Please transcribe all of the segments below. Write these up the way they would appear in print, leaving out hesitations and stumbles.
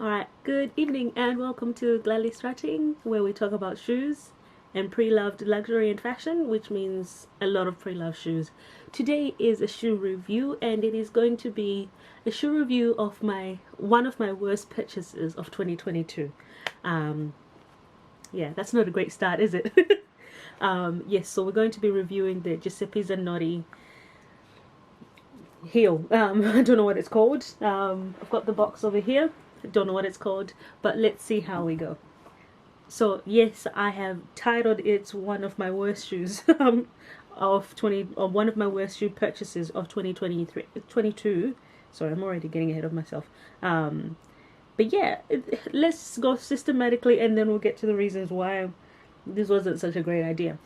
Alright, good evening and welcome to Gladly Strutting, where we talk about shoes and pre-loved luxury and fashion, which means a lot of pre-loved shoes. Today is a shoe review, and it is going to be a shoe review of one of my worst purchases of 2022. Yeah, that's not a great start, is it? Yes, so we're going to be reviewing the Giuseppe Zanotti heel. I don't know what it's called. I've got the box over here. Don't know what it's called, but let's see how we go. So yes, I have titled it one of my worst shoes or one of my worst shoe purchases of 2023 22. Sorry, I'm already getting ahead of myself. But yeah, let's go systematically and then we'll get to the reasons why this wasn't such a great idea.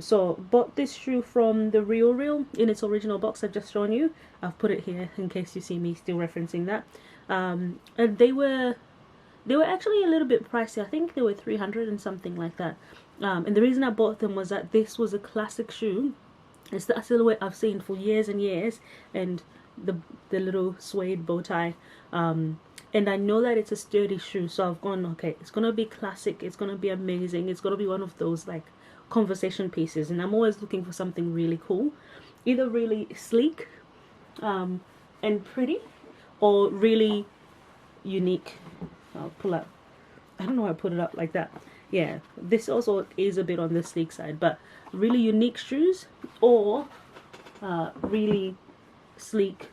So bought this shoe from the Real in its original box I've just shown you. I've put it here in case you see me still referencing that. And they were actually a little bit pricey. I think they were 300 and something like that. And the reason I bought them was that this was a classic shoe. It's the silhouette I've seen for years and years, and the little suede bow tie. And I know that it's a sturdy shoe, so I've gone, okay, it's gonna be classic, it's gonna be amazing, it's gonna be one of those like conversation pieces. And I'm always looking for something really cool, either really sleek and pretty, or really unique. I'll pull up. I don't know why I put it up like that. Yeah, this also is a bit on the sleek side, but really unique shoes, or really sleek.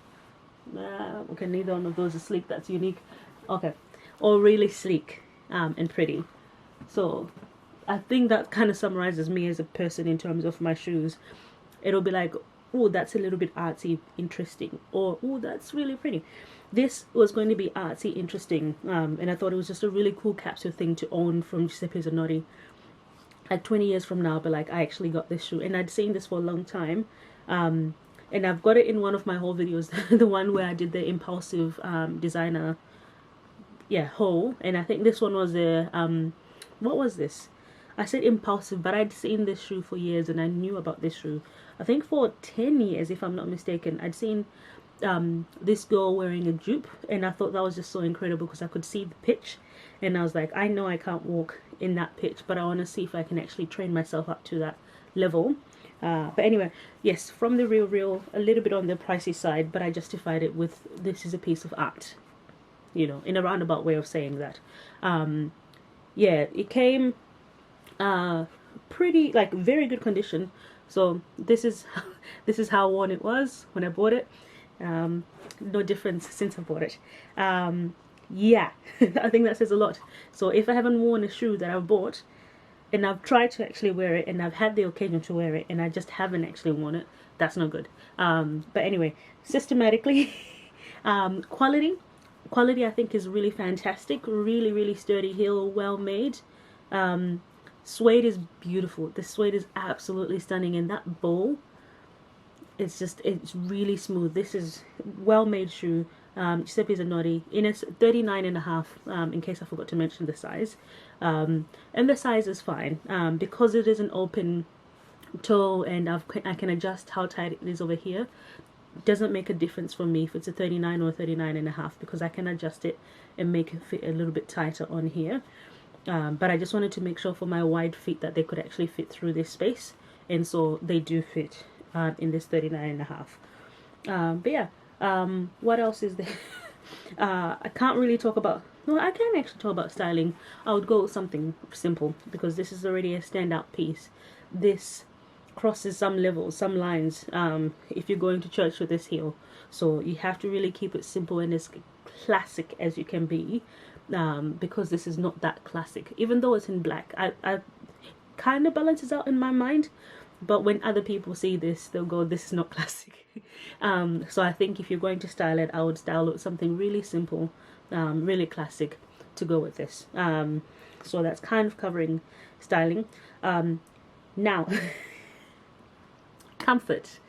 Okay, neither one of those is sleek. That's unique. Okay, or really sleek and pretty. So I think that kind of summarizes me as a person in terms of my shoes. It'll be like, oh, that's a little bit artsy, interesting, or oh, that's really pretty. This was going to be artsy, interesting, and I thought it was just a really cool capsule thing to own from Giuseppe Zanotti. Like 20 years from now, but like I actually got this shoe, and I'd seen this for a long time, and I've got it in one of my haul videos, the one where I did the impulsive designer, yeah, haul, and I think this one was the what was this? I said impulsive, but I'd seen this shoe for years, and I knew about this shoe. I think for 10 years, if I'm not mistaken, I'd seen this girl wearing a jupe, and I thought that was just so incredible because I could see the pitch, and I was like, I know I can't walk in that pitch, but I want to see if I can actually train myself up to that level. But anyway, yes, from the Real, a little bit on the pricey side, but I justified it with this is a piece of art, you know, in a roundabout way of saying that. Yeah, it came pretty, like, very good condition. So this is how worn it was when I bought it. No difference since I bought it. Yeah, I think that says a lot. So if I haven't worn a shoe that I've bought, and I've tried to actually wear it, and I've had the occasion to wear it, and I just haven't actually worn it, that's not good. But anyway, systematically, quality I think is really fantastic. Really sturdy heel, well made. Suede is beautiful. The suede is absolutely stunning, and that bow, it's really smooth. This is well made shoe. Giuseppe Zanotti in a 39.5, in case I forgot to mention the size, and the size is fine because it is an open toe, and I can adjust how tight it is over here. It doesn't make a difference for me if it's a 39 or 39.5, because I can adjust it and make it fit a little bit tighter on here. But I just wanted to make sure for my wide feet that they could actually fit through this space, and so they do fit in this 39.5. But yeah, what else is there? I can't really talk about, no, I can actually talk about styling. I would go with something simple because this is already a standout piece. This crosses some levels, some lines, if you're going to church with this heel. So you have to really keep it simple and as classic as you can be, because this is not that classic. Even though it's in black, I kind of balances out in my mind, but when other people see this, they'll go, this is not classic. So I think if you're going to style it, I would style it with something really simple, really classic to go with this. So that's kind of covering styling. Now, comfort.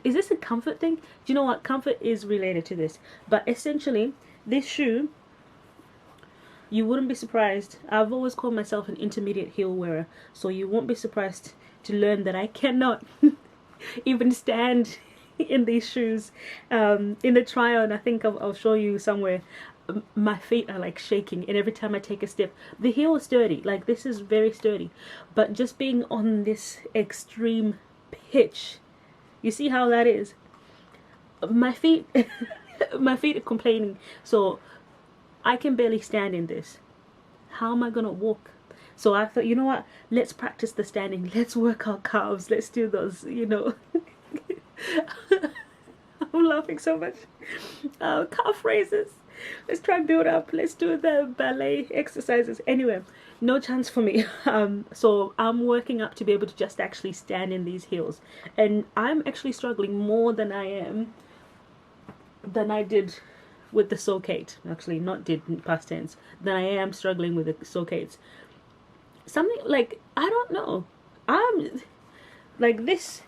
Is this a comfort thing? Do you know what? Comfort is related to this. But essentially, this shoe, you wouldn't be surprised. I've always called myself an intermediate heel wearer, so you won't be surprised to learn that I cannot even stand in these shoes. In the try on, I think I'll show you somewhere, my feet are like shaking, and every time I take a step, the heel is sturdy, like this is very sturdy, but just being on this extreme pitch, you see how that is? My feet my feet are complaining. So I can barely stand in this. How am I gonna walk? So I thought, you know what, let's practice the standing, let's work our calves, let's do those, you know. I'm laughing so much. Calf raises, let's try and build up, let's do the ballet exercises. Anyway, no chance for me. So I'm working up to be able to just actually stand in these heels, and I'm actually struggling more than I did with the sulcate. Actually, not did in past tense. Than I am struggling with the sulcates. Something like, I don't know, I'm like this.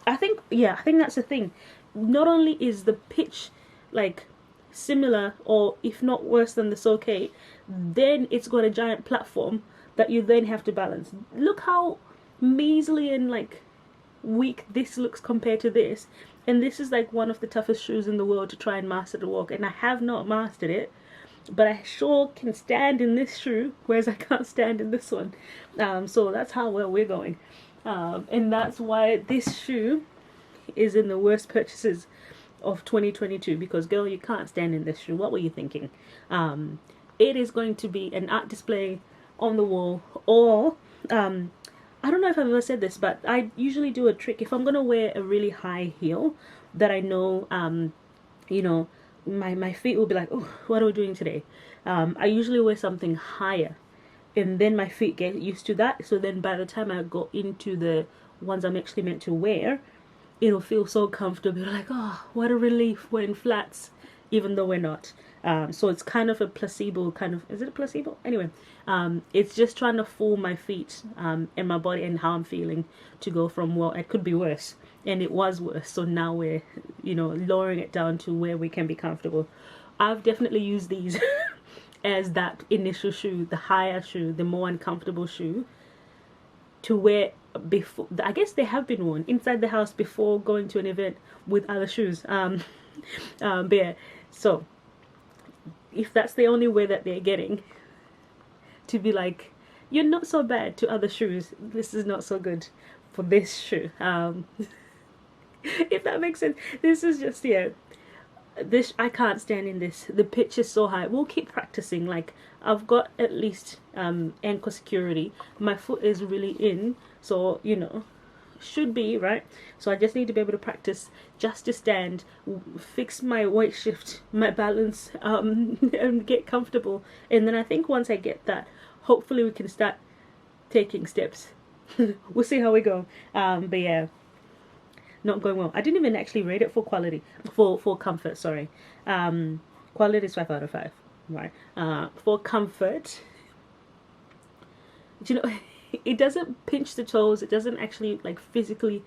I think that's the thing. Not only is the pitch like similar, or if not worse than the sulcate, then it's got a giant platform that you then have to balance. Look how measly and like weak this looks compared to this. And this is like one of the toughest shoes in the world to try and master the walk, and I have not mastered it, but I sure can stand in this shoe, whereas I can't stand in this one. So that's how well we're going, and that's why this shoe is in the worst purchases of 2022, because girl, you can't stand in this shoe. What were you thinking? It is going to be an art display on the wall, or I don't know if I've ever said this, but I usually do a trick. If I'm gonna wear a really high heel that I know, you know, my feet will be like, oh, what are we doing today? I usually wear something higher, and then my feet get used to that. So then by the time I go into the ones I'm actually meant to wear, it'll feel so comfortable. Like, oh, what a relief, we're in flats, even though we're not. So it's kind of a placebo kind of, is it a placebo? Anyway, it's just trying to fool my feet and my body and how I'm feeling to go from, well, it could be worse. And it was worse. So now we're, you know, lowering it down to where we can be comfortable. I've definitely used these as that initial shoe, the higher shoe, the more uncomfortable shoe to wear before. I guess they have been worn inside the house before going to an event with other shoes. But yeah, so if that's the only way that they're getting to be like, you're not so bad to other shoes, this is not so good for this shoe. If that makes sense. This is just, yeah, this, I can't stand in this. The pitch is so high. We'll keep practicing. Like, I've got at least ankle security. My foot is really in, so you know, should be right. So I just need to be able to practice just to stand, fix my weight shift, my balance, and get comfortable. And then I think once I get that, hopefully we can start taking steps. We'll see how we go. But yeah, not going well. I didn't even actually rate it for quality, for comfort, sorry. Quality is 5 out of 5, right? For comfort, you know, it doesn't pinch the toes, it doesn't actually like physically,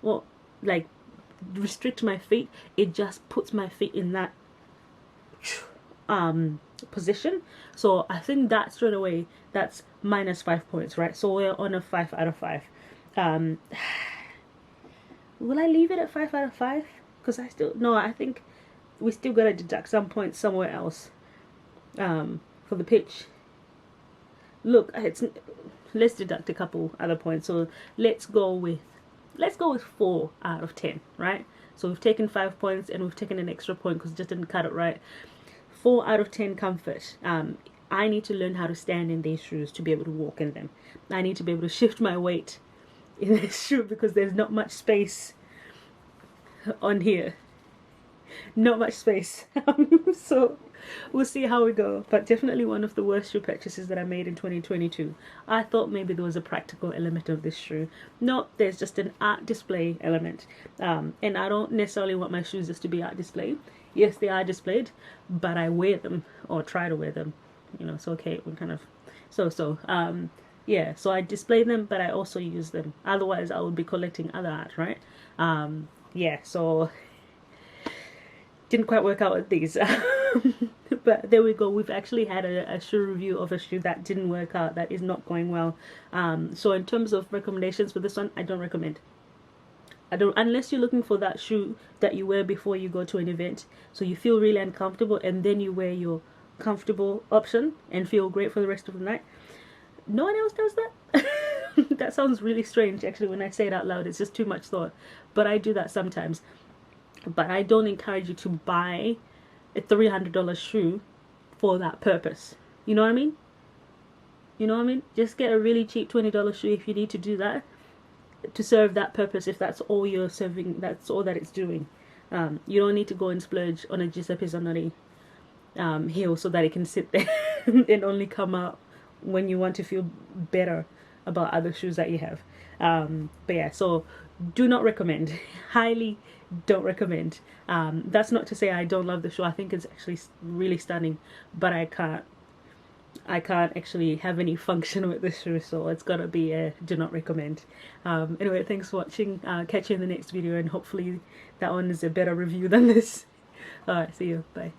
well, like restrict my feet. It just puts my feet in that position. So I think that straight away, that's minus 5 points, right? So we're on a 5 out of 5. Will I leave it at 5 out of 5? Because I think we still gotta deduct some points somewhere else for the pitch. Look, let's deduct a couple other points. So let's go with 4 out of 10, right? So we've taken 5 points and we've taken an extra point because it just didn't cut it right. 4 out of 10 comfort. I need to learn how to stand in these shoes to be able to walk in them. I need to be able to shift my weight in this shoe because there's not much space on here. Not much space. So we'll see how we go. But definitely one of the worst shoe purchases that I made in 2022. I thought maybe there was a practical element of this shoe. No, there's just an art display element. And I don't necessarily want my shoes just to be art display. Yes, they are displayed, but I wear them, or try to wear them. You know, it's okay. We're kind of yeah, so I display them, but I also use them. Otherwise, I would be collecting other art, right? Yeah, so didn't quite work out with these. But there we go. We've actually had a shoe review of a shoe that didn't work out, that is not going well. So in terms of recommendations for this one, I don't recommend. Unless you're looking for that shoe that you wear before you go to an event, so you feel really uncomfortable and then you wear your comfortable option and feel great for the rest of the night. No one else does that. That sounds really strange actually when I say it out loud. It's just too much thought, but I do that sometimes. But I don't encourage you to buy a $300 shoe for that purpose. You know what I mean? You know what I mean? Just get a really cheap $20 shoe if you need to do that, to serve that purpose, if that's all you're serving, that's all that it's doing. You don't need to go and splurge on a Giuseppe Zanotti heel so that it can sit there and only come out when you want to feel better about other shoes that you have. But yeah, so do not recommend. Highly don't recommend. That's not to say I don't love the shoe. I think it's actually really stunning, but I can't actually have any function with this shoe, so it's gotta be a do not recommend. Anyway, thanks for watching. Catch you in the next video, and hopefully that one is a better review than this. Alright, see you. Bye.